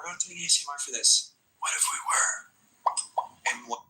We're not doing ASMR for this. What if we were? And what?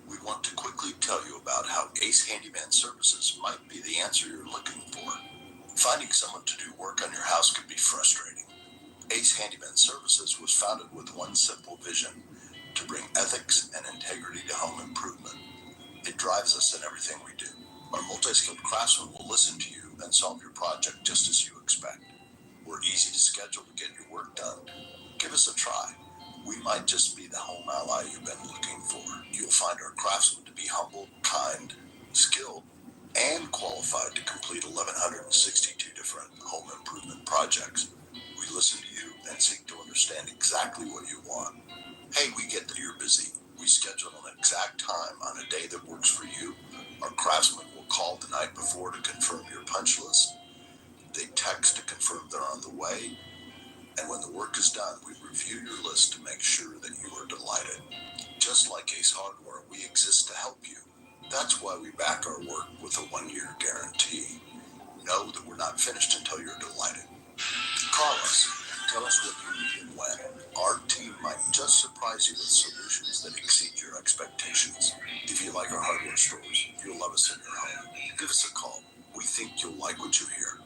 We want to quickly tell you about how Ace Handyman Services might be the answer you're looking for. Finding someone to do work on your house can be frustrating. Ace Handyman Services was founded with one simple vision: to bring ethics and integrity to home improvement. It drives us in everything we do. Our multi-skilled craftsmen will listen to you and solve your project just as you expect. We're easy to schedule to get your work done. Give us a try. We might just be the home ally you've been looking for. You'll find our craftsmen to be humble, kind, skilled, and qualified to complete 1,162 different home improvement projects. We listen to you and seek to understand exactly what you want. Hey, we get that you're busy. We schedule an exact time on a day that works for you. Our craftsmen will call the night before to confirm your punch list. They text to confirm they're on the way. And when the work is done, we review your list to make sure that you are delighted. Just like Ace Hardware, we exist to help you. That's why we back our work with a 1-year guarantee. Know that we're not finished until you're delighted. Call us. Tell us what you need and when. Our team might just surprise you with solutions that exceed your expectations. If you like our hardware stores, you'll love us in your home. Give us a call. We think you'll like what you hear.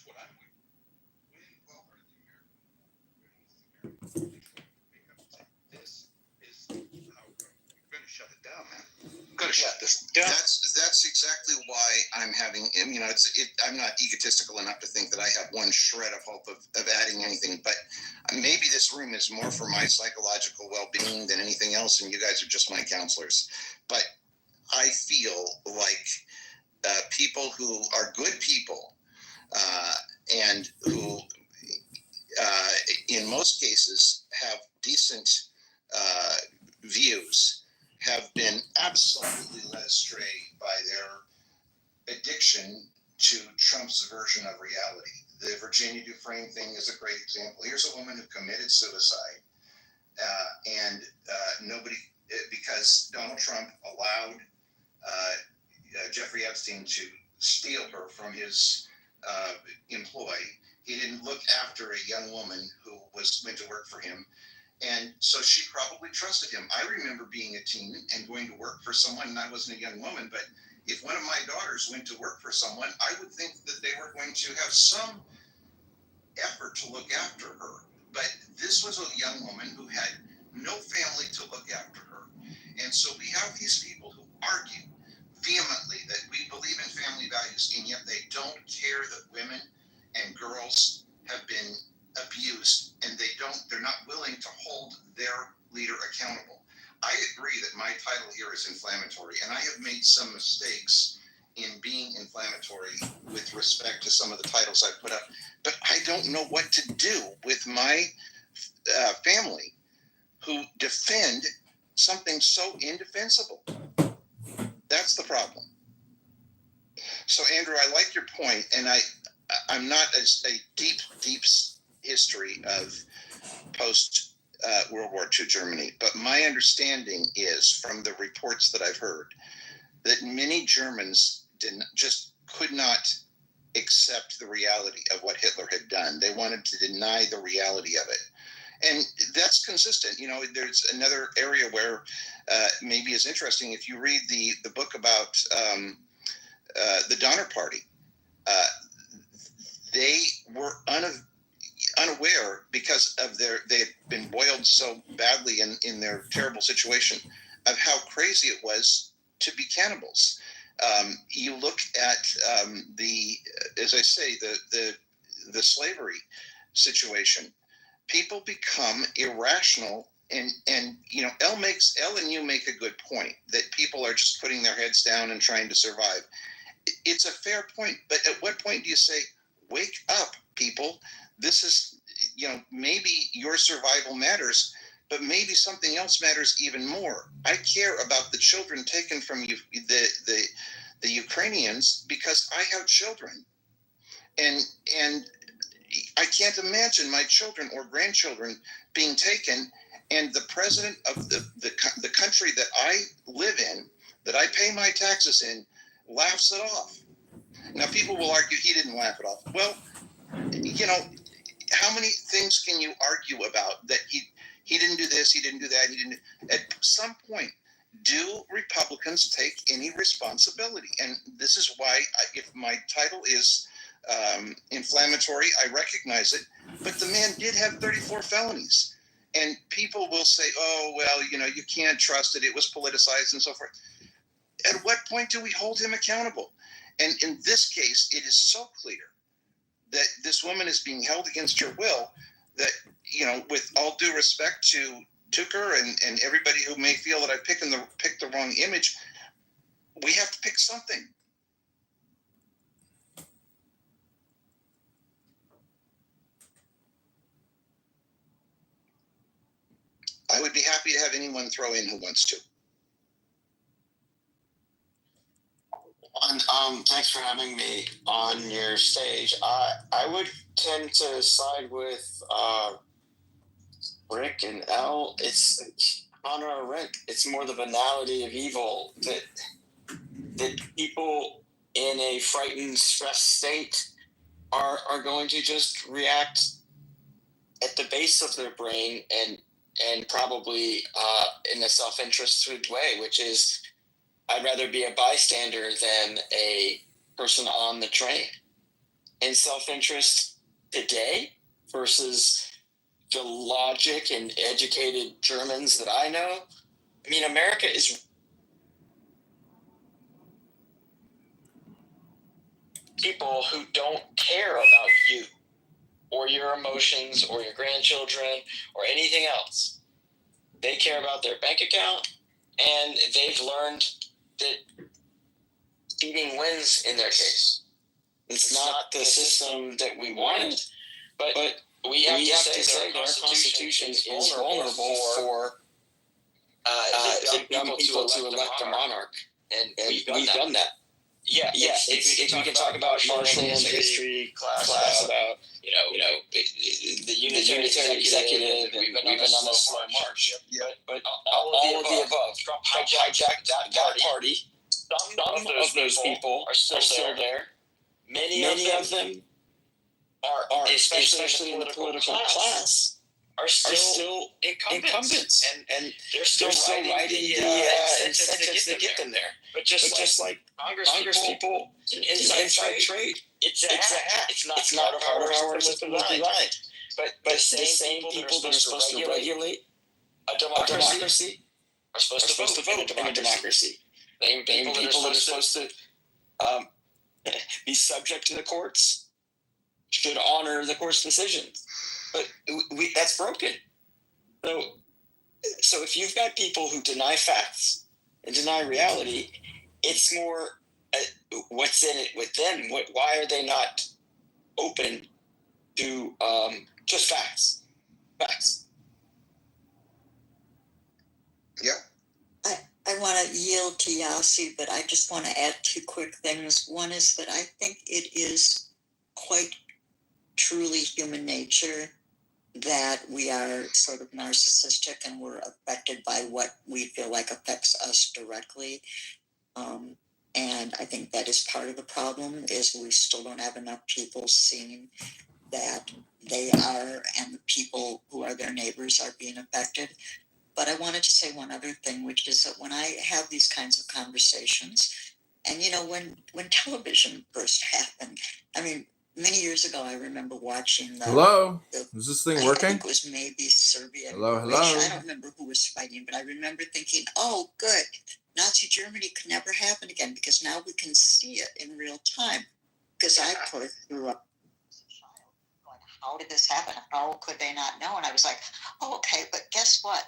what I'm doing. Well, are the American this is how we're going to shut it down, man. I'm going to shut this down. That's exactly why I'm having, I'm not egotistical enough to think that I have one shred of hope of adding anything, but maybe this room is more for my psychological well-being than anything else, and you guys are just my counselors. But I feel like people who are good people and who, in most cases, have decent views, have been absolutely led astray by their addiction to Trump's version of reality. The Virginia Dufresne thing is a great example. Here's a woman who committed suicide, and nobody, because Donald Trump allowed Jeffrey Epstein to steal her from his employ. He didn't look after a young woman who was meant to work for him. And so she probably trusted him. I remember being a teen and going to work for someone, and I wasn't a young woman, but if one of my daughters went to work for someone, I would think that they were going to have some effort to look after her. But this was a young woman who had no family to look after her. And so we have these people who argue vehemently that we believe in family values, and yet they don't care that women and girls have been abused, and they're not willing to hold their leader accountable. I agree that my title here is inflammatory, and I have made some mistakes in being inflammatory with respect to some of the titles I put up, but I don't know what to do with my family who defend something so indefensible. That's the problem. So, Andrew, I like your point, and I'm not a deep history of post World War II Germany, but my understanding is from the reports that I've heard that many Germans could not accept the reality of what Hitler had done. They wanted to deny the reality of it. And that's consistent. There's another area where maybe is interesting. If you read the book about the Donner Party, they were unaware because of they had been boiled so badly in their terrible situation of how crazy it was to be cannibals. You look at as I say, the slavery situation. People become irrational, and Elle and you make a good point that people are just putting their heads down and trying to survive. It's a fair point, but at what point do you say, wake up, people? This is, maybe your survival matters, but maybe something else matters even more. I care about the children taken from you, the Ukrainians, because I have children, and I can't imagine my children or grandchildren being taken, and the president of the country that I live in, that I pay my taxes in, laughs it off. Now, people will argue he didn't laugh it off. Well, how many things can you argue about that he didn't do this, he didn't do that, he didn't? At some point, do Republicans take any responsibility? And this is why, if my title is inflammatory, I recognize it. But the man did have 34 felonies. And people will say, oh, well, you can't trust it. It was politicized and so forth. At what point do we hold him accountable? And in this case, it is so clear that this woman is being held against her will that, with all due respect to Tucker and everybody who may feel that I picked the wrong image, we have to pick something. I would be happy to have anyone throw in who wants to. Thanks for having me on your stage. I would tend to side with Rick and Elle. It's honor or Rick. It's more the banality of evil that people in a frightened, stressed state are going to just react at the base of their brain and probably in a self-interested way, which is, I'd rather be a bystander than a person on the train. and self-interest today versus the logic and educated Germans that I know. I mean, America is people who don't care about you or your emotions or your grandchildren or anything else. They care about their bank account, and they've learned that cheating wins in their case. It's not the system that we wanted, but we have to say that our Constitution is vulnerable for the young people to elect a monarch, and we've done that. Yeah. We can talk about Marshall and the history class about the unitary executive. We've been on a slow march. But all of the above. Trump hijacked that party. Some of those people are still there. Many of them are especially in the political class, are still incumbents, and they're still writing the incentives that get them there. But just like Congress people, inside trade. It's a hat. It's not part of our system design. But the same people that are supposed to regulate a democracy are supposed to vote in a democracy. Same people that are supposed to be subject to the courts should honor the court's decisions. But that's broken. So if you've got people who deny facts and deny reality, it's more what's in it with them. Why are they not open to just facts? Facts. Yeah. I want to yield to Yasi, but I just want to add two quick things. One is that I think it is quite truly human nature that we are sort of narcissistic and we're affected by what we feel like affects us directly. And I think that is part of the problem, is we still don't have enough people seeing that they are, and the people who are their neighbors are being affected. But I wanted to say one other thing, which is that when I have these kinds of conversations, and when television first happened, I mean, many years ago, I remember watching Hello? Is this thing working? I think it was maybe Serbia. Hello? I don't remember who was fighting, but I remember thinking, oh, good. Nazi Germany could never happen again, because now we can see it in real time. Because I, of course, grew up as a child going, how did this happen? How could they not know? And I was like, oh, okay, but guess what?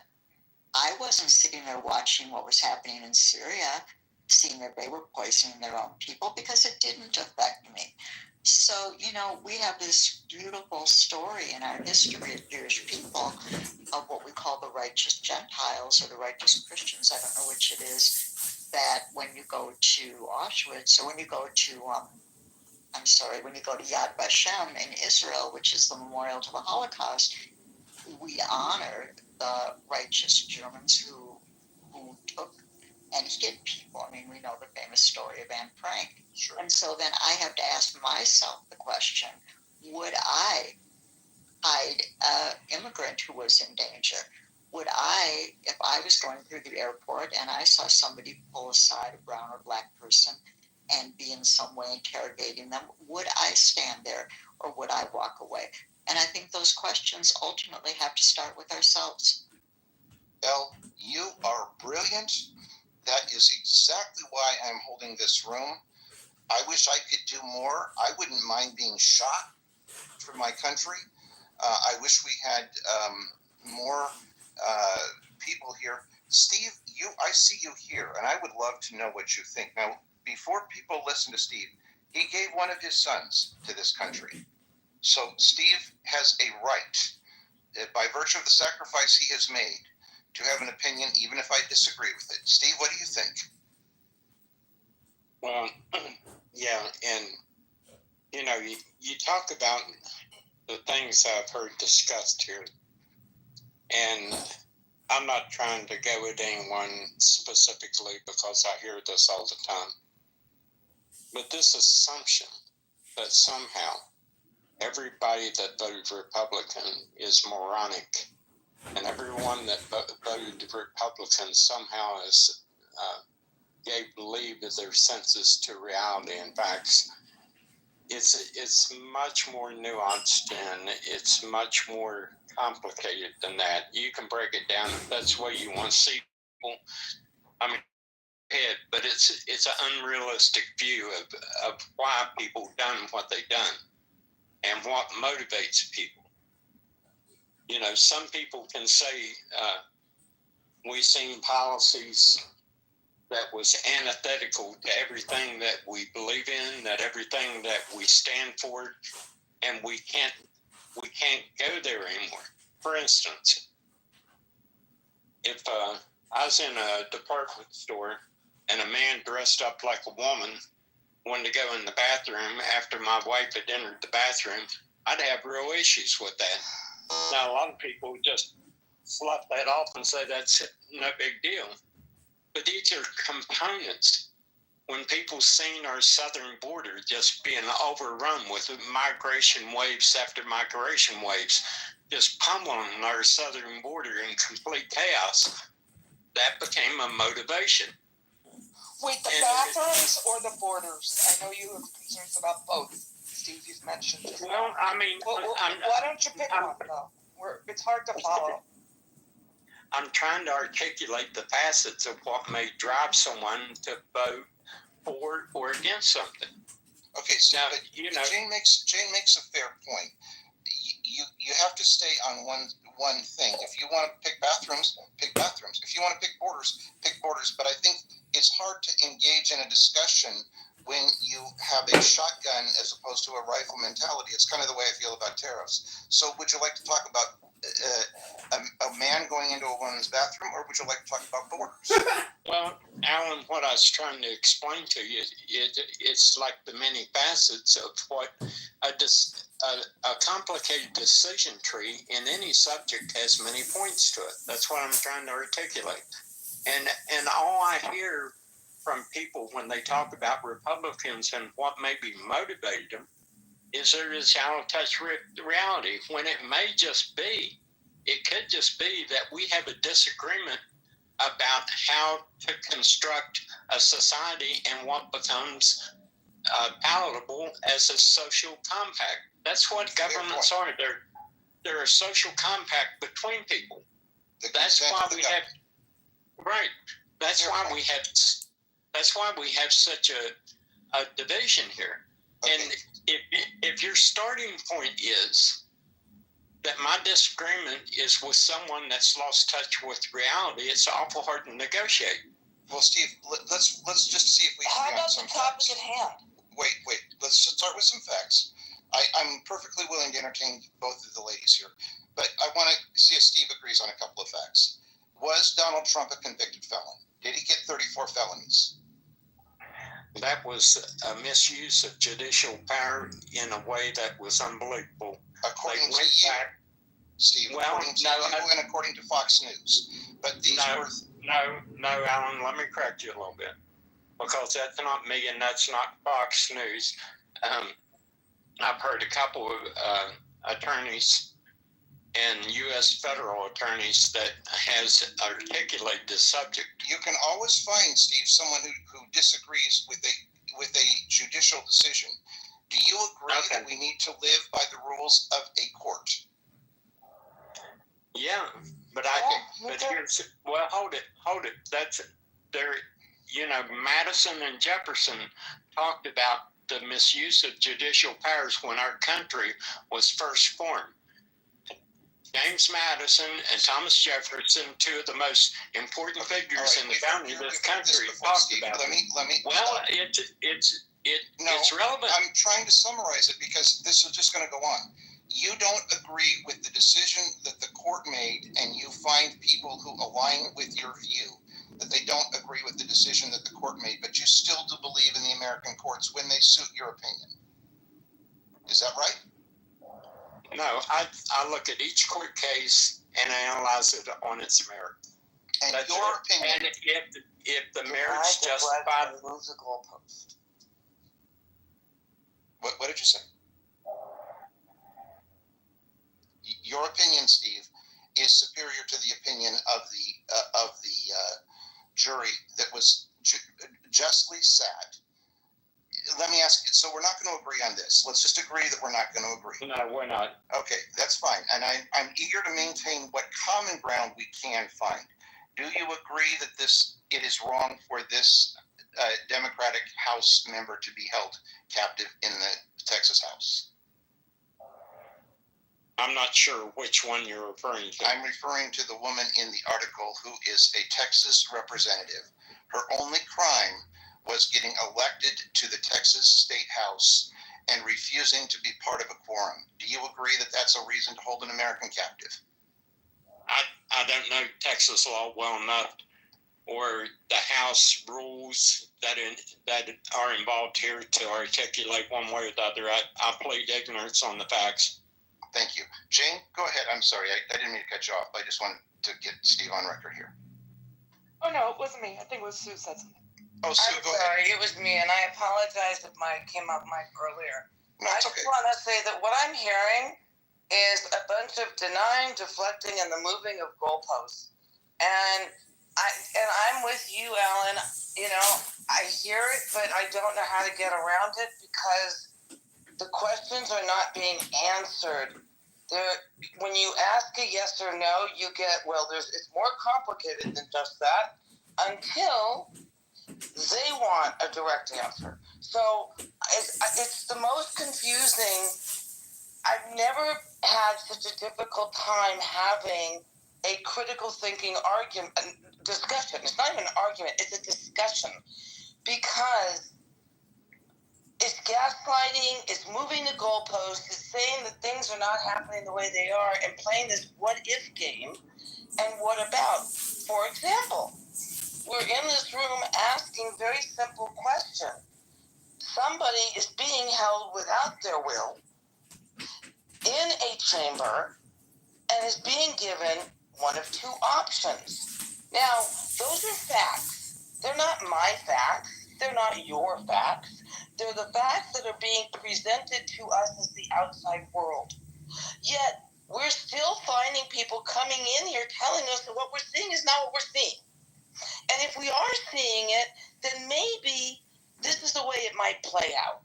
I wasn't sitting there watching what was happening in Syria, seeing that they were poisoning their own people, because it didn't affect me. So, we have this beautiful story in our history of Jewish people of what we call the righteous Gentiles or the righteous Christians. I don't know which it is, that when you go to Auschwitz, or when you go to, when you go to Yad Vashem in Israel, which is the memorial to the Holocaust, we honor the righteous Germans who took and hid people. I mean, we know the famous story of Anne Frank. Sure. And so then I have to ask myself the question, would I hide an immigrant who was in danger? Would I, if I was going through the airport and I saw somebody pull aside a brown or black person and be in some way interrogating them, would I stand there or would I walk away? And I think those questions ultimately have to start with ourselves. Elle, you are brilliant. That is exactly why I'm holding this room. I wish I could do more. I wouldn't mind being shot for my country. I wish we had more people here. Steve, I see you here, and I would love to know what you think. Now, before people listen to Steve, he gave one of his sons to this country. So Steve has a right, by virtue of the sacrifice he has made, to have an opinion, even if I disagree with it. Steve, what do you think? Well, yeah, and you talk about the things I've heard discussed here, and I'm not trying to go at anyone specifically because I hear this all the time, but this assumption that somehow everybody that voted Republican is moronic, and everyone that voted Republican somehow is gave believe of their senses to reality and facts. it's much more nuanced and it's much more complicated than that. You can break it down if that's the way you want to see people. I mean, but it's an unrealistic view of why people done what they done and what motivates people. You know, some people can say we've seen policies that was antithetical to everything that we believe in, that everything that we stand for, and we can't go there anymore. For instance, if I was in a department store and a man dressed up like a woman wanted to go in the bathroom after my wife had entered the bathroom, I'd have real issues with that. Now, a lot of people just slough that off and say that's no big deal. But these are components. When people seen our southern border just being overrun with migration waves after migration waves, just pummeling our southern border in complete chaos, that became a motivation. Wait, the bathrooms or the borders? I know you have concerns about both. Steve, you've mentioned this. Well, I mean, why don't you pick one, though? It's hard to follow. I'm trying to articulate the facets of what may drive someone to vote for or against something. Okay, so Now, but you know, Jane makes a fair point. You have to stay on one thing. If you want to pick bathrooms, pick bathrooms. If you want to pick borders, pick borders. But I think it's hard to engage in a discussion when you have a shotgun as opposed to a rifle mentality. It's kind of the way I feel about tariffs. So would you like to talk about a man going into a woman's bathroom, or would you like to talk about borders? well, Alan, what I was trying to explain to you, it's like the many facets of what a complicated decision tree in any subject has many points to it. That's what I'm trying to articulate. And all I hear from people when they talk about Republicans and what maybe motivated them is they're just out of touch with reality, when it could just be that we have a disagreement about how to construct a society and what becomes palatable as a social compact. That's what governments are. They're a social compact between people. That's why we have right. That's why we have such a division here. Okay. And if your starting point is that my disagreement is with someone that's lost touch with reality, it's awful hard to negotiate. Well, Steve, let's just see if we can. How about the topic at hand? Wait. Let's start with some facts. I'm perfectly willing to entertain both of the ladies here, but I want to see if Steve agrees on a couple of facts. Was Donald Trump a convicted felon? Did he get 34 felonies? That was a misuse of judicial power in a way that was unbelievable. According to you, Steve, according to you and according to Fox News. But these were... No, Alan, let me correct you a little bit. Because that's not me and that's not Fox News. I've heard a couple of attorneys and U.S. federal attorneys that has articulated this subject. You can always find, Steve, someone who disagrees with a judicial decision. Do you agree that we need to live by the rules of a court? Yeah, but hold it. That's there. You know, Madison and Jefferson talked about the misuse of judicial powers when our country was first formed. James Madison and Thomas Jefferson, two of the most important figures in the founding of this country, talked about it. Well, it's relevant. I'm trying to summarize it because this is just going to go on. You don't agree with the decision that the court made, and you find people who align with your view that they don't agree with the decision that the court made, but you still do believe in the American courts when they suit your opinion. Is that right? No, I look at each court case and analyze it on its merit. And that's your opinion. And if the merits justify the goalpost. What did you say? Your opinion, Steve, is superior to the opinion of the jury that was justly sat let me ask you, so we're not going to agree on this. Let's just agree that we're not going to agree. No, we're not. Okay, that's fine. And I'm eager to maintain what common ground we can find. Do you agree that it is wrong for this Democratic House member to be held captive in the Texas House? I'm not sure which one you're referring to. I'm referring to the woman in the article who is a Texas representative. Her only crime was getting elected to the Texas State House and refusing to be part of a quorum. Do you agree that that's a reason to hold an American captive? I don't know Texas law well enough, or the House rules that are involved here to articulate one way or the other. I plead ignorance on the facts. Thank you. Jane, go ahead. I'm sorry. I didn't mean to cut you off. I just wanted to get Steve on record here. Oh no, it wasn't me. I think it was Sue said something. Oh, Sue, I'm go sorry, ahead. it was me, and I apologize if I came up mic earlier. No, I it's just okay. want to say that what I'm hearing is a bunch of denying, deflecting, and the moving of goalposts. And I'm with you, Alan. You know, I hear it, but I don't know how to get around it because the questions are not being answered. When you ask a yes or no, you get, well, it's more complicated than just that until they want a direct answer. So it's the most confusing. I've never had such a difficult time having a critical thinking discussion. It's not even an argument, it's a discussion. Because it's gaslighting, it's moving the goalposts, it's saying that things are not happening the way they are, and playing this what-if game. And what about? For example, we're in this room asking very simple question. Somebody is being held without their will in a chamber and is being given one of two options. Now, those are facts. They're not my facts. They're not your facts. They're the facts that are being presented to us as the outside world. Yet, we're still finding people coming in here telling us that what we're seeing is not what we're seeing. And if we are seeing it, then maybe this is the way it might play out.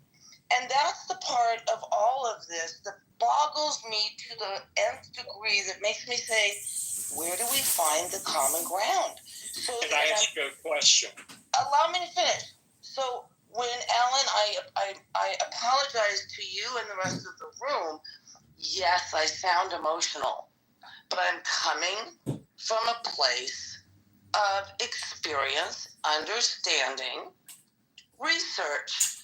And that's the part of all of this that boggles me to the nth degree, that makes me say, where do we find the common ground? So Can I ask you a question? Allow me to finish. So when Alan, I apologize to you and the rest of the room. Yes, I sound emotional, but I'm coming from a place of experience, understanding, research,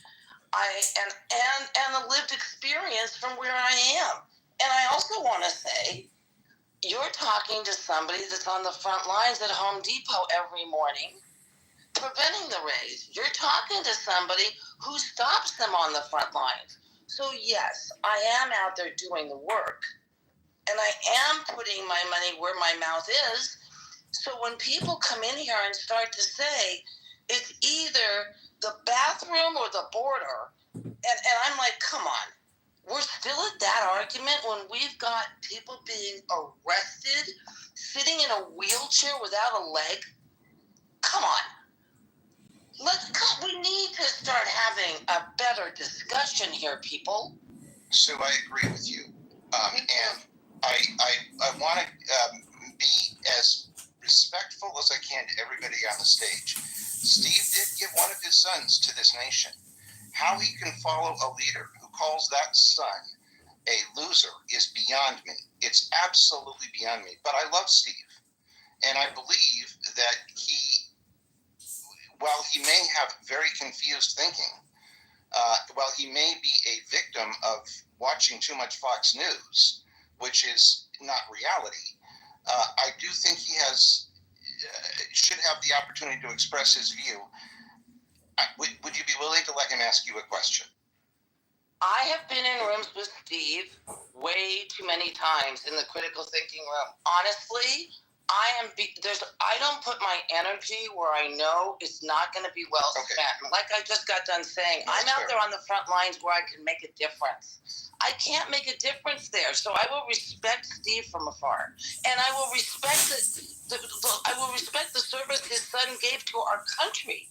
and a lived experience from where I am. And I also want to say, you're talking to somebody that's on the front lines at Home Depot every morning, preventing the raise. You're talking to somebody who stops them on the front lines. So yes, I am out there doing the work, and I am putting my money where my mouth is. So when people come in here and start to say it's either the bathroom or the border, and I'm like, come on, we're still at that argument when we've got people being arrested, sitting in a wheelchair without a leg. Come on. We need to start having a better discussion here, people. Sue, I agree with you. And I want to be as respectful as I can to everybody on the stage. Steve did give one of his sons to this nation. How he can follow a leader who calls that son a loser is beyond me. It's absolutely beyond me. But I love Steve. And I believe that while he may have very confused thinking, while he may be a victim of watching too much Fox News, which is not reality, I do think he should have the opportunity to express his view. Would you be willing to let him ask you a question? I have been in rooms with Steve way too many times in the critical thinking room. Honestly, I don't put my energy where I know it's not going to be well spent. Like I just got done saying, I'm out there on the front lines where I can make a difference. I can't make a difference there, so I will respect Steve from afar, and I will respect the service his son gave to our country.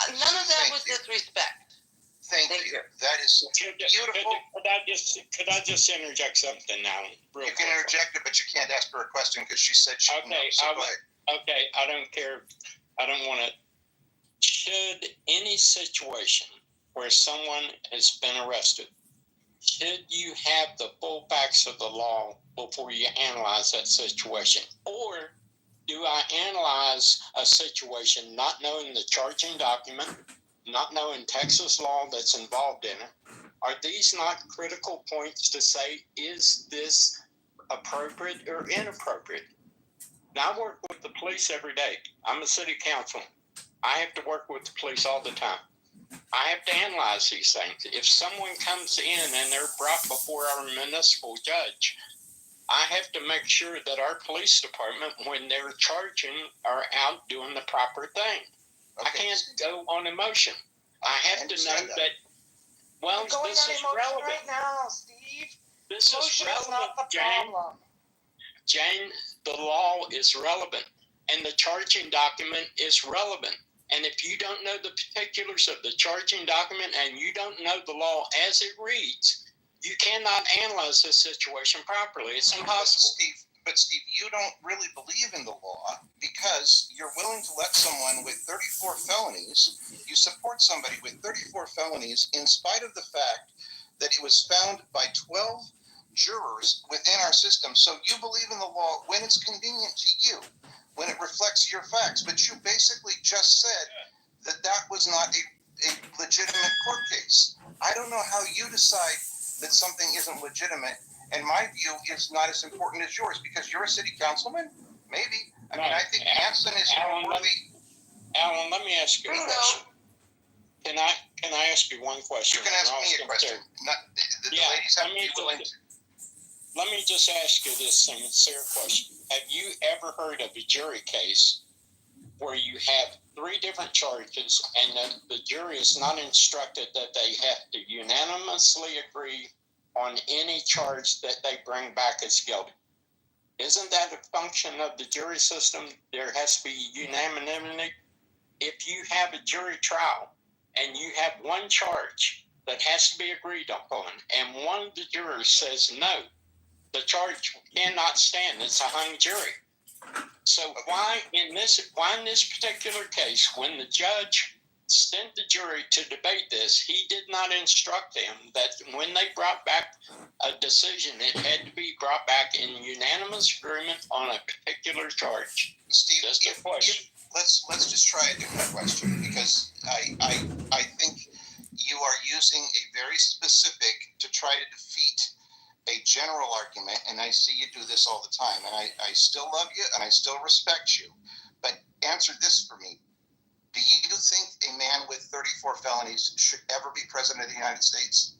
None of that was disrespect. Thank Thank you. you. That is beautiful. Could I just interject something now? You can interject it, but you can't ask her a question because she said she Okay, knows. So go ahead. Okay, I don't care. I don't want to. Should any situation where someone has been arrested, should you have the full facts of the law before you analyze that situation? Or do I analyze a situation not knowing the charging document, not knowing Texas law that's involved in it? Are these not critical points to say, is this appropriate or inappropriate? Now, I work with the police every day. I'm a city councilman. I have to work with the police all the time. I have to analyze these things. If someone comes in and they're brought before our municipal judge, I have to make sure that our police department, when they're charging, are out doing the proper thing. Okay. I can't go on emotion. I have to know that, well, We're going this on is emotion relevant. right now, Steve. This Emotion is is not relevant, the Jane. problem. Jane, the law is relevant, and the charging document is relevant. And if you don't know the particulars of the charging document and you don't know the law as it reads, you cannot analyze this situation properly. It's impossible. But Steve, you don't really believe in the law because you're willing to let someone with 34 felonies, you support somebody with 34 felonies in spite of the fact that it was found by 12 jurors within our system. So you believe in the law when it's convenient to you, when it reflects your facts. But you basically just said that that was not a legitimate court case. I don't know how you decide that something isn't legitimate, and my view is not as important as yours because you're a city councilman. Maybe. I mean, I think Hanson is worthy. Alan, let me ask you a question. Can I ask you one question? You can ask me a question. The ladies have to be willing to. Let me just ask you this sincere question. Have you ever heard of a jury case where you have 3 different charges and the jury is not instructed that they have to unanimously agree on any charge that they bring back as guilty? Isn't that a function of the jury system? There has to be unanimity. If you have a jury trial and you have one charge that has to be agreed upon and one of the jurors says no, the charge cannot stand. It's a hung jury. So why in this particular case, when the judge sent the jury to debate this, he did not instruct them that when they brought back a decision, it had to be brought back in unanimous agreement on a particular charge? Steve, just a question. Let's just try a different question because I think you are using a very specific to try to defeat a general argument, and I see you do this all the time, and I still love you and I still respect you, but answer this for me. Do you think a man with 34 felonies should ever be president of the United States?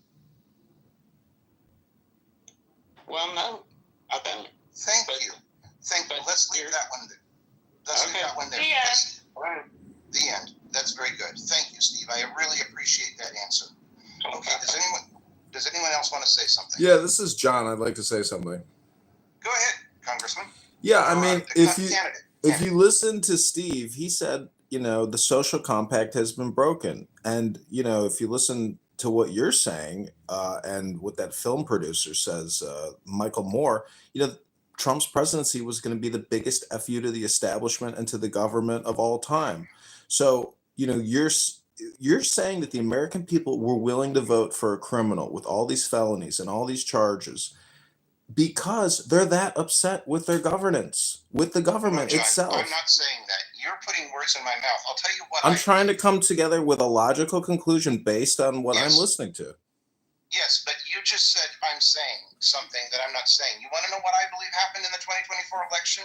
Well, no, I don't. Thank you. Let's leave that one there. Leave that one there. The end. That's very good. Thank you, Steve. I really appreciate that answer. Okay, does anyone else want to say something? Yeah, this is John. I'd like to say something. Go ahead, Congressman. Yeah, I mean, if you listen to Steve, he said, the social compact has been broken. And, if you listen to what you're saying and what that film producer says, Michael Moore, Trump's presidency was going to be the biggest FU to the establishment and to the government of all time. So, you're saying that the American people were willing to vote for a criminal with all these felonies and all these charges because they're that upset with their governance, with the government itself. I'm not saying that. You're putting words in my mouth. I'll tell you what. I'm trying to come together with a logical conclusion based on what I'm listening to. Yes, but you just said I'm saying something that I'm not saying. You want to know what I believe happened in the 2024 election?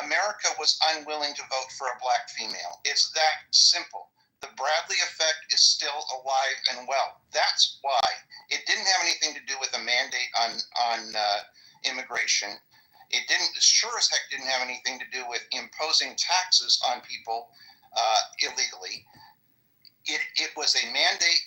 America was unwilling to vote for a black female. It's that simple. The Bradley effect is still alive and well. That's why. It didn't have anything to do with a mandate on immigration. It sure as heck didn't have anything to do with imposing taxes on people illegally. It was a mandate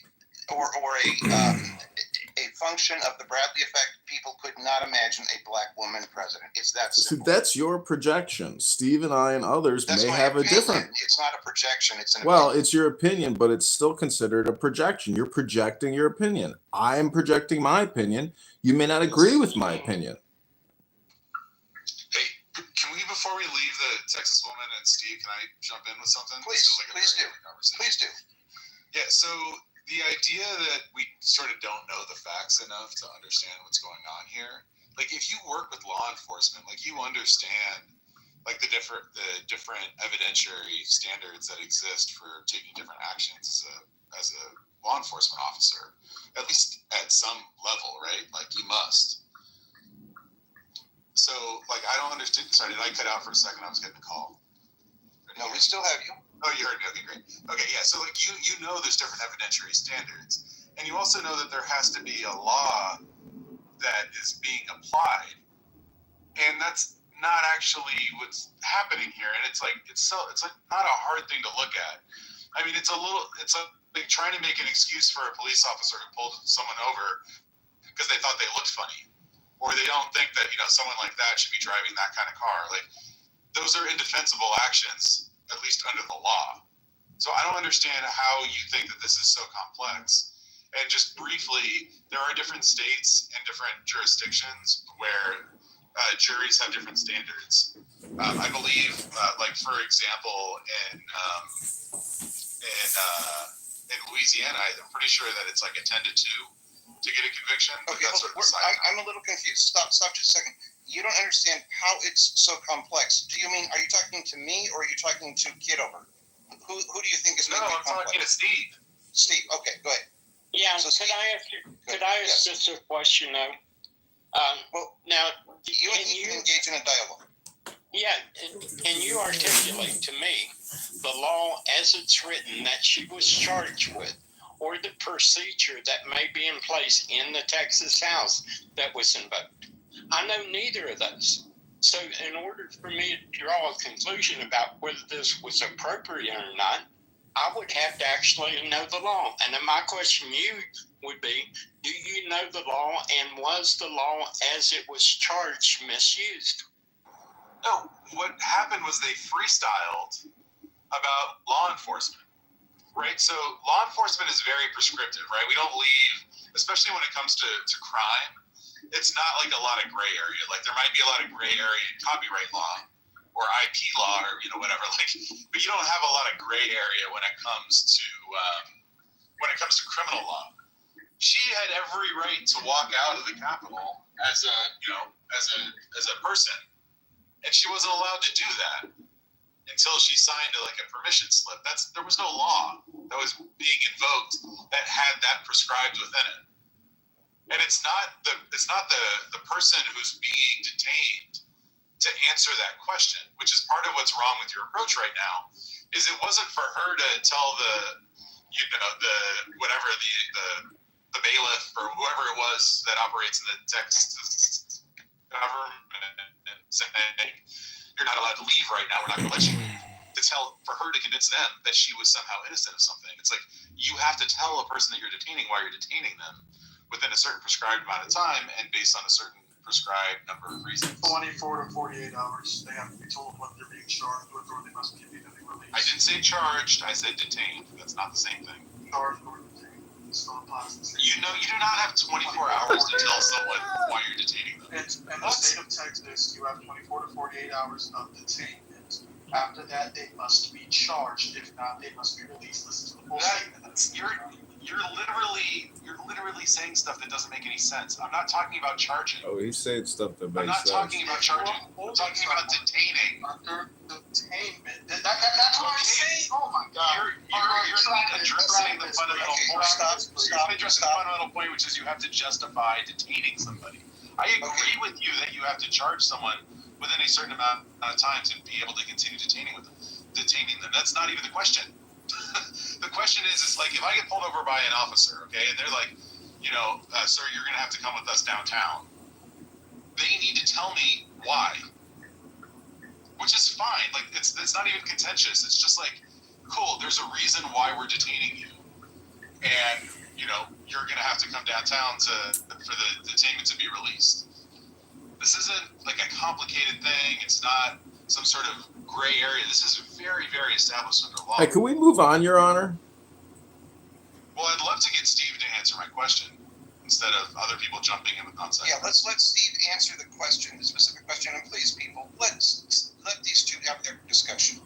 or a function of the Bradley effect. People could not cannot imagine a black woman president. It's that So simple. that's your projection. Steve and I and others That's may my have a opinion. different. It's not a projection. It's an Well, opinion. it's your opinion, but it's still considered a projection. You're projecting your opinion. I am projecting my opinion. You may not agree with my opinion. Hey, can we, before we leave the Texas woman and Steve, can I jump in with something? Please, This feels like a please very do. different conversation. Please do. Yeah, so the idea that we sort of don't know the facts enough to understand what's going on here, like if you work with law enforcement, like you understand like the different evidentiary standards that exist for taking different actions as a law enforcement officer, at least at some level, right? Like you must. So like I don't understand. Sorry, did I cut out for a second? I was getting a call. No, we still have you. Oh, you heard me. Okay, great. Okay, yeah. So like you know there's different evidentiary standards, and you also know that there has to be a law that is being applied, and that's not actually what's happening here. And it's like not a hard thing to look at. I mean, it's like trying to make an excuse for a police officer who pulled someone over because they thought they looked funny, or they don't think that someone like that should be driving that kind of car. Like those are indefensible actions, at least under the law. So I don't understand how you think that this is so complex. And just briefly, there are different states and different jurisdictions where juries have different standards. I believe, like for example, in Louisiana, I'm pretty sure that it's like a 10-2 to get a conviction. Okay, that's hold sort of I'm a little confused. Stop just a second. You don't understand how it's so complex. Do you mean, are you talking to me or are you talking to Kitover? Who do you think is No, making it I'm complex? talking to Steve. Steve, okay, go ahead. Yeah, So could Steve- I ask yes. just a question though? Well, Now, You and he can engage in a dialogue. yeah, can you articulate to me the law as it's written that she was charged with, or the procedure that may be in place in the Texas House that was invoked? I know neither of those. So in order for me to draw a conclusion about whether this was appropriate or not, I would have to actually know the law. And then my question to you would be, do you know the law, and was the law as it was charged misused? No, what happened was they freestyled about law enforcement, right? So law enforcement is very prescriptive, right? We don't leave, especially when it comes to crime. It's not like a lot of gray area. Like there might be a lot of gray area in copyright law or IP law or whatever. Like, but you don't have a lot of gray area when it comes to criminal law. She had every right to walk out of the Capitol as a person, and she wasn't allowed to do that until she signed a permission slip. There was no law that was being invoked that had that prescribed within it. And it's not the person who's being detained to answer that question, which is part of what's wrong with your approach right now. Is it wasn't for her to tell the bailiff or whoever it was that operates in the Texas government saying you're not allowed to leave right now. We're not going to let you leave. For her to convince them that she was somehow innocent of something. It's like you have to tell a person that you're detaining why you're detaining them within a certain prescribed amount of time and based on a certain prescribed number of reasons. 24 to 48 hours. They have to be told what they're being charged with, or they must be immediately released. I didn't say charged. I said detained. That's not the same thing. Charged or detained. Still applies to the same. You do not have 24 hours to tell someone why you're detaining them. In the state of Texas, you have 24 to 48 hours of detainment. After that, they must be charged. If not, they must be released. Listen to the full statement. You're literally saying stuff that doesn't make any sense. I'm not talking about charging. Oh, he's saying stuff that I'm makes not sense. talking about charging. I'm talking about detaining. Under detainment. That's what I'm saying. Oh my God. You're not addressing the fundamental point. Stop. You're not addressing the fundamental point, which is you have to justify detaining somebody. I agree with you that you have to charge someone within a certain amount of time to be able to continue detaining them. That's not even the question. The question is like if I get pulled over by an officer, okay, and they're like, sir, you're going to have to come with us downtown. They need to tell me why, which is fine. Like it's not even contentious. It's just like, cool. There's a reason why we're detaining you, and you're going to have to come downtown for the detainment to be released. This isn't like a complicated thing. It's not some sort of gray area. This is very, very established under law. Hey, can we move on, Your Honor? Well, I'd love to get Steve to answer my question instead of other people jumping in with nonsense. Yeah, let's let Steve answer the question, the specific question, and please, people, let these two have their discussion.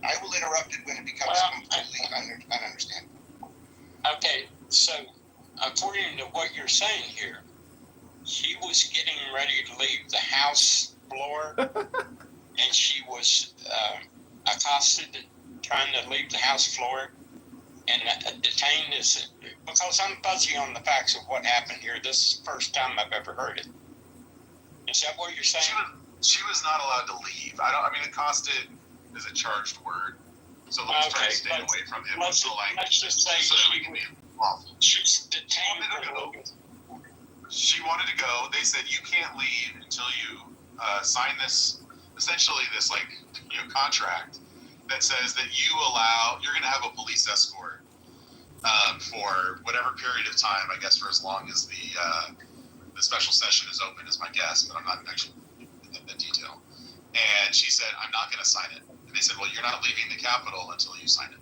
I will interrupt it when it becomes completely ununderstandable. Okay, so according to what you're saying here, she was getting ready to leave the house floor, and she was accosted trying to leave the house floor, and detained. Because I'm fuzzy on the facts of what happened here. This is the first time I've ever heard it. Is that what you're saying? She was not allowed to leave. I mean, accosted is a charged word, so let's try to stay away from the emotional language. Let's just say so that we can be lawful. She's detained. She wanted to go. They said you can't leave until you sign this, essentially this contract that says that you're going to have a police escort for whatever period of time. I guess for as long as the special session is open is my guess, but I'm not actually in the detail. And she said, I'm not going to sign it. And they said, well, you're not leaving the Capitol until you sign it.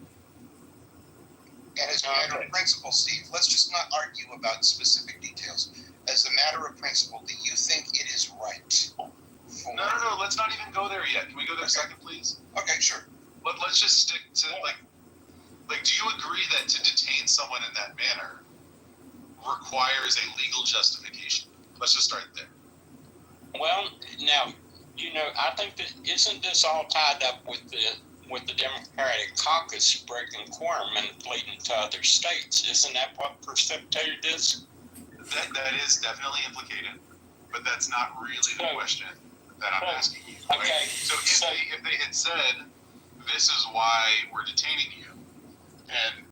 And as a matter of principle, Steve, let's just not argue about specific details. As a matter of principle, do you think it is right? No. Let's not even go there yet. Can we go there a second, please? Okay, sure. Let's just stick to do you agree that to detain someone in that manner requires a legal justification? Let's just start there. Well, now, I think that isn't this all tied up with the Democratic caucus breaking quorum and leading to other states? Isn't that what precipitated this? That is definitely implicated, but that's not really the question that I'm asking you. Right? Okay. So if they had said, this is why we're detaining you, and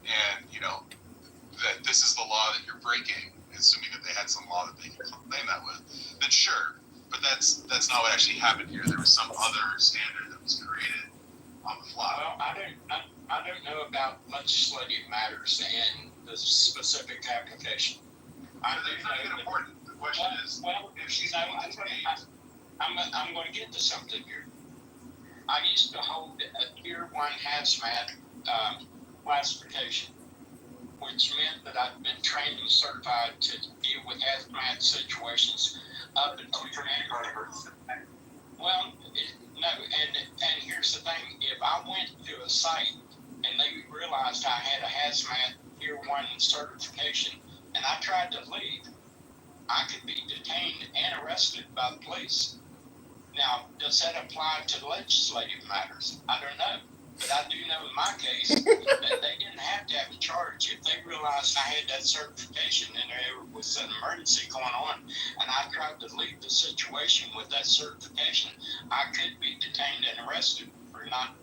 that this is the law that you're breaking, assuming that they had some law that they could claim that with, then sure. But that's not what actually happened here. There was some other standard that was created on the fly. Well, I don't know about legislative matters and the specific application. I think it's not even important. The question is, if she's being detained. I'm going to get to something here. I used to hold a Tier 1 hazmat classification, which meant that I'd been trained and certified to deal with hazmat situations up until January. Well, no, and here's the thing. If I went to a site and they realized I had a hazmat Tier 1 certification and I tried to leave, I could be detained and arrested by the police. Now, does that apply to legislative matters? I don't know. But I do know in my case that they didn't have to have a charge. If they realized I had that certification and there was an emergency going on and I tried to leave the situation with that certification, I could be detained and arrested for not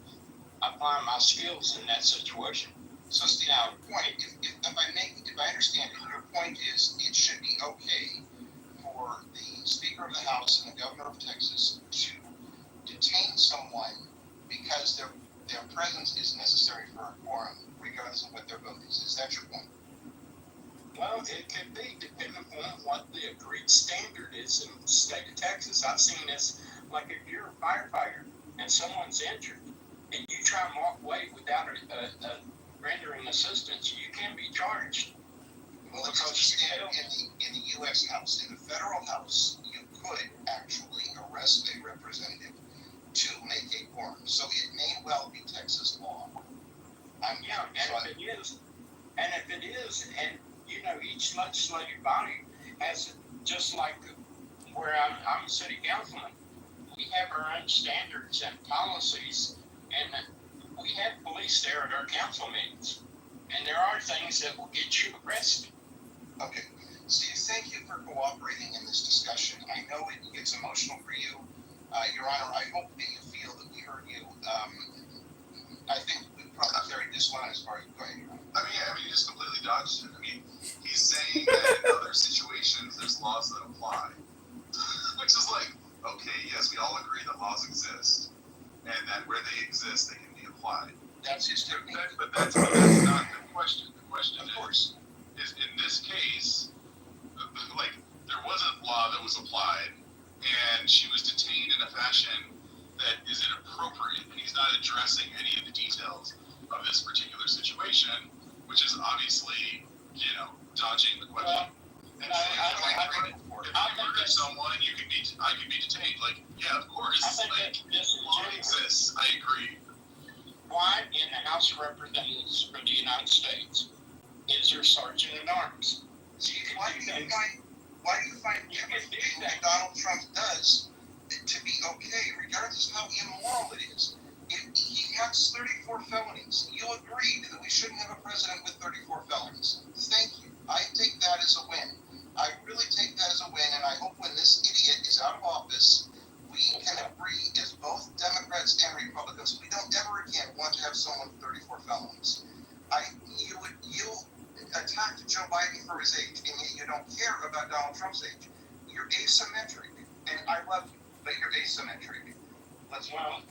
applying my skills in that situation. So, Steve, your point, if I understand it, your point is it should be okay for the Speaker of the House and the Governor of Texas to detain someone because their presence is necessary for a quorum, regardless of what their vote is. Is that your point? Well, it could be, depending on what the agreed standard is in the state of Texas. I've seen this, like if you're a firefighter and someone's injured and you try and walk away without rendering assistance, you can be charged. Well, let's understand, in the U.S. House, in the federal House, you could actually arrest a representative to make a quorum. So it may well be Texas law. If it is, and each legislative body has, just like where I'm a city councilman, we have our own standards and policies, and we have police there at our council meetings, and there are things that will get you arrested. Okay. Steve, thank you for cooperating in this discussion. I know it gets emotional for you. Your Honor, I hope that you feel that we heard you. I think we probably carried this one as far as going. I mean, you just completely dodged it. I mean, he's saying that in other situations there's laws that apply, which is like, okay, yes, we all agree that laws exist, and that where they exist, they can be applied. That's his technique. But that's not the question. The question is in this case, there wasn't law that was applied, and she was detained in a fashion that is inappropriate, and he's not addressing any of the details of this particular situation, which is obviously, dodging the question. And if you murder someone, I could be detained. Like, yeah, of course. Law exists. I agree. Why in the House of Representatives of the United States is there sergeant at arms? So you can why do you find everything that Donald Trump does to be okay, regardless of how immoral it is? He has 34 felonies. You'll agree that we shouldn't have a president with 34 felonies. Thank you. I take that as a win. I really take that as a win, and I hope when this idiot is out of office, we can agree as both Democrats and Republicans, we don't ever again want to have someone with 34 felonies. You'll attack Joe Biden for his age, and yet you don't care about Donald Trump's age. You're asymmetric, and I love you, but you're asymmetric. Let's move on.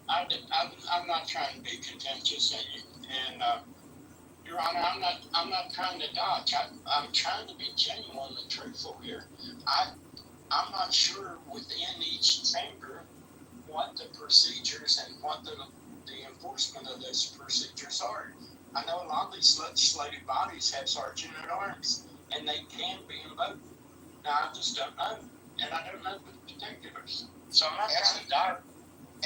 I'm not trying to be contentious, and Your Honor, I'm not trying to dodge. I'm trying to be genuinely truthful here. I'm not sure within each chamber what the procedures and what the enforcement of those procedures are. I know a lot of these legislative bodies have sergeant at arms, and they can be invoked. Now, I just don't know, and I don't know the particulars. So I'm not trying to dodge.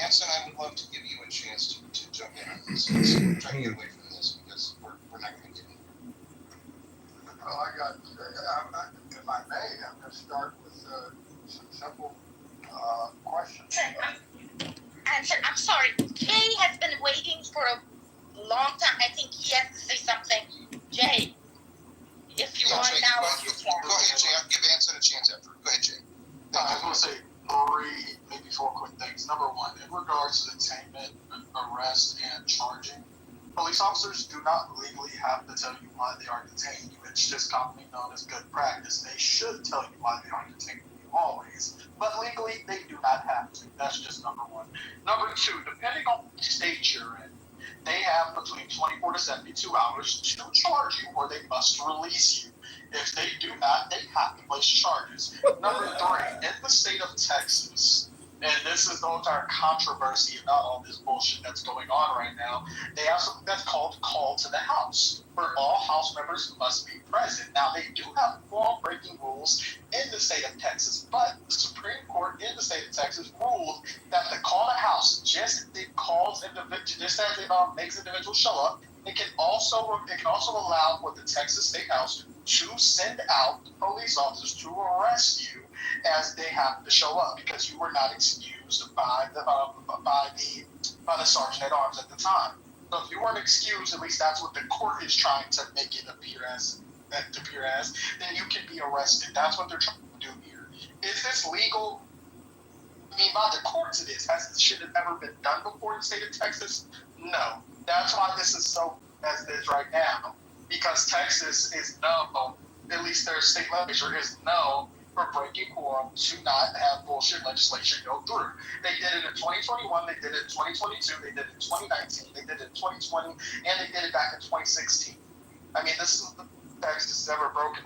Anson, I would love to give you a chance to jump in on this. Let's try to get away from this because we're not going to get in. Well, if I may, I'm going to start with some simple questions. I'm sorry. Jay has been waiting for a long time. I think he has to say something. Jay, if you want Jay, now, you can. Go ahead, Jay. I'll give Anson a chance after. Go ahead, Jay. I was going to say 3, maybe 4 quick things. Number 1, in regards to detainment, arrest, and charging, police officers do not legally have to tell you why they are detaining you. It's just commonly known as good practice. They should tell you why they are detaining you always, but legally they do not have to. That's just number 1. Number 2, depending on the state you're in, they have between 24 to 72 hours to charge you, or they must release you. If they do not, they have to place charges. Number 3, in the state of Texas, and this is the entire controversy about all this bullshit that's going on right now, they have something that's called call to the House, where all House members must be present. Now, they do have law-breaking rules in the state of Texas, but the Supreme Court in the state of Texas ruled that the call to House, just as it calls individuals, just as it makes individuals show up, it can also allow for the Texas State House to send out police officers to arrest you as they have to show up because you were not excused by the sergeant at arms at the time. So if you weren't excused, at least that's what the court is trying to make it appear as, then you can be arrested. That's what they're trying to do here. Is this legal? I mean, by the courts it is. Has this shit ever been done before in the state of Texas? No. That's why this is so as it is right now. Because Texas is known, at least their state legislature is known for breaking quorum to not have bullshit legislation go through. They did it in 2021, they did it in 2022, they did it in 2019, they did it in 2020, and they did it back in 2016. I mean, this is the Texas has ever broken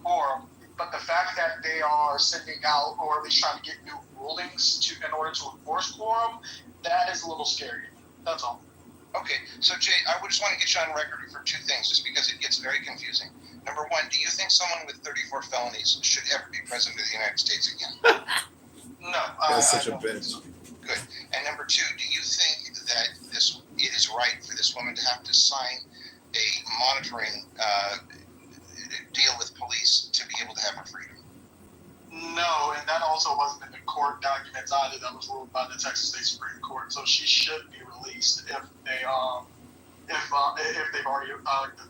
quorum, but the fact that they are sending out, or at least trying to get new rulings in order to enforce quorum, that is a little scary. That's all. Okay, so Jay, I would just want to get you on record for 2 things, just because it gets very confusing. Number 1, do you think someone with 34 felonies should ever be president of the United States again? No. That's such a bitch. Good. And number 2, do you think that it is right for this woman to have to sign a monitoring deal with police to be able to have her freedom? No, and that also wasn't in the court documents either. That was ruled by the Texas State Supreme Court. So she should be released if they've already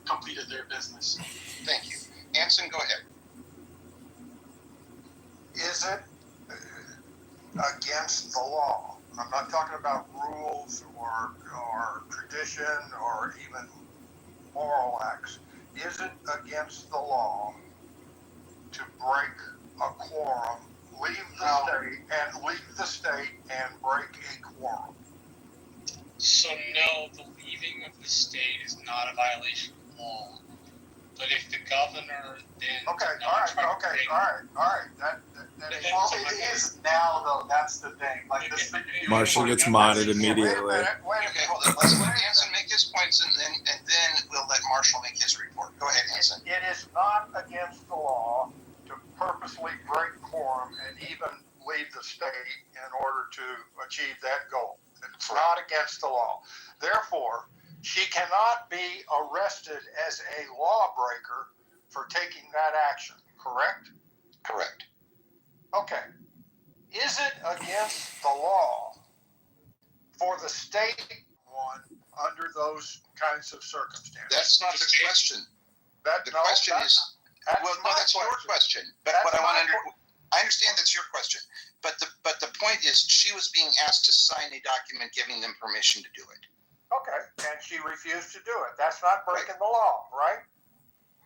completed their business. Thank you, Anson. Go ahead. Is it against the law? I'm not talking about rules or tradition or even moral acts. Is it against the law to break a quorum, leave the state and break a quorum? So no, the leaving of the state is not a violation of law. But if the governor then Okay, did not all right, try to okay, bring- all right. That is. Well, it is now, though. That's the thing. Like this thing. Marshall gets modded Wait a immediately. minute, Okay, hold on. Let's let Hanson make his points, and then we'll let Marshall make his report. Go ahead, Hanson. It is not against the law to purposely break quorum and even leave the state in order to achieve that goal. It's not against the law. Therefore, she cannot be arrested as a lawbreaker for taking that action, correct? Correct. Okay. Is it against the law for the state one under those kinds of circumstances? That's not the question. The No, question is, that's well, no, my that's your question. But That's what I want my to I understand that's your question. But the point is, she was being asked to sign a document giving them permission to do it. Okay, and she refused to do it. That's not breaking the law, right?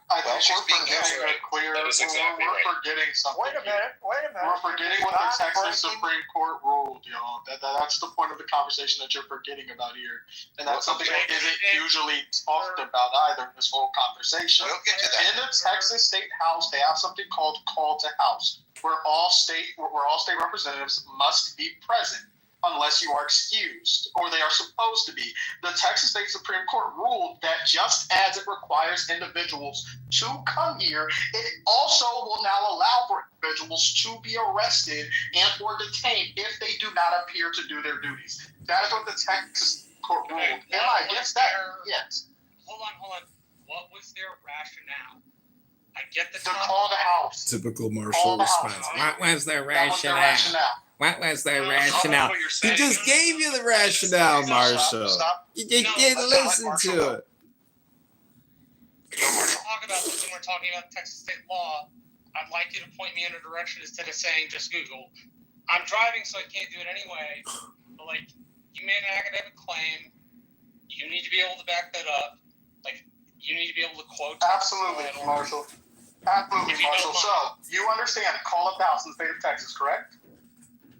I Well, think she's we're being forgetting asked- it clear. That is exactly We're right. forgetting something. Wait a minute. We're forgetting what the Not Texas breaking- Supreme Court ruled, y'all. That's the point of the conversation that you're forgetting about here. And that's something that isn't usually talked about either in this whole conversation. We'll get to that. In the Texas State House, they have something called call to house, where all state representatives must be present unless you are excused, or they are supposed to be. The Texas State Supreme Court ruled that just as it requires individuals to come here, it also will now allow for individuals to be arrested and or detained if they do not appear to do their duties. That is what the Texas court ruled. Okay, Am I against that? Yes. Hold on. What was their rationale? I get the The call to house. Typical Marshall response. What was their That was their rationale? rationale. What was their No, rationale? what you're He saying. just gave you the rationale, Marshall. Stop. You just No, didn't let's not let listen Marshall to go. it. When we're talking about Texas state law, I'd like you to point me in a direction instead of saying just Google. I'm driving, so I can't do it anyway. But like, you made an academic claim. You need to be able to back that up. Like, you need to be able to quote. Absolutely, Marshall. Absolutely, If you don't Marshall. So, you understand call up house in the state of Texas, correct?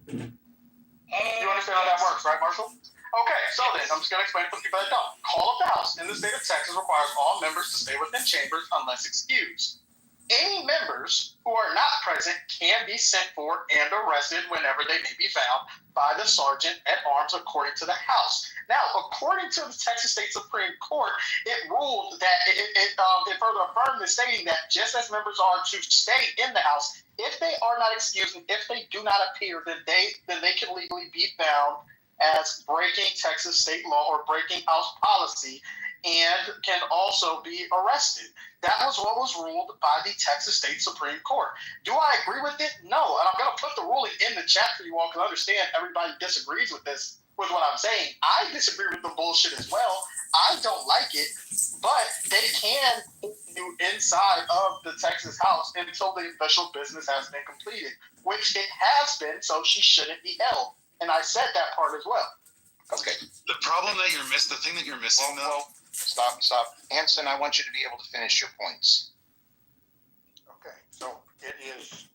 You understand how that works, right, Marshall? Okay, so then, I'm just going to explain it for people that don't. Call up the house in the state of Texas requires all members to stay within chambers unless excused. Any members who are not present can be sent for and arrested whenever they may be found by the sergeant at arms according to the House. Now, according to the Texas State Supreme Court, it ruled that it further affirmed in stating that just as members are to stay in the House, if they are not excused and if they do not appear, then they can legally be found as breaking Texas state law or breaking House policy and can also be arrested. That was what was ruled by the Texas State Supreme Court. Do I agree with it? No. And I'm going to put the ruling in the chat for you all to understand everybody disagrees with this, with what I'm saying. I disagree with the bullshit as well. I don't like it, but they can do inside of the Texas House until the official business has been completed, which it has been, so she shouldn't be held. And I said that part as well. Okay. The problem that you're missing, the thing that you're missing, though. Stop. Hanson, I want you to be able to finish your points. Okay, so it is,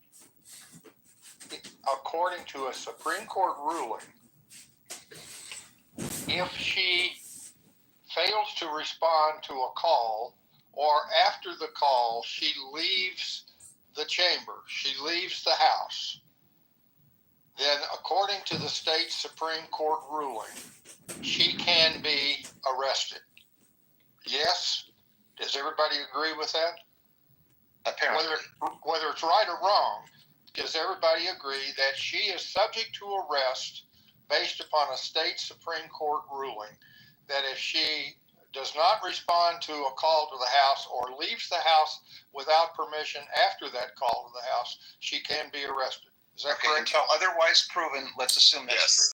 according to a Supreme Court ruling, if she fails to respond to a call, or after the call, she leaves the chamber, she leaves the House, then according to the state Supreme Court ruling, she can be arrested. Yes? Does everybody agree with that? Apparently. Whether it's right or wrong, does everybody agree that she is subject to arrest based upon a state Supreme Court ruling that if she does not respond to a call to the House or leaves the House without permission after that call to the House, she can be arrested? Is that Okay, correct? until otherwise proven, let's assume that's Yes. true.